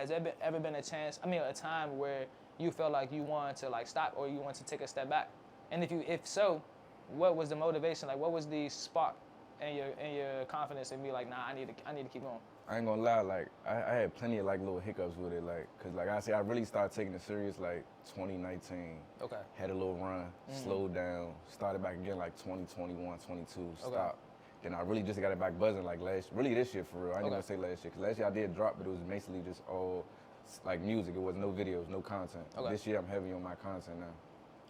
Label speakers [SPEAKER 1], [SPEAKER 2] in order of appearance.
[SPEAKER 1] has there ever been a time where you felt like you wanted to like stop or you wanted to take a step back? And if so, what was the motivation? Like, what was the spark in your confidence and be like, nah, I need to keep going?
[SPEAKER 2] I ain't gonna lie, like I had plenty of like little hiccups with it, like, cause like I said, I really started taking it serious like 2019.
[SPEAKER 1] Okay.
[SPEAKER 2] Had a little run, slowed down, started back again like 2021, 22, stopped.
[SPEAKER 1] Okay.
[SPEAKER 2] Then I really just got it back buzzing like really this year for real. I ain't gonna say last year, cause last year I did drop, but it was basically just all like music. It was no videos, no content.
[SPEAKER 1] Okay.
[SPEAKER 2] This year I'm heavy on my content now.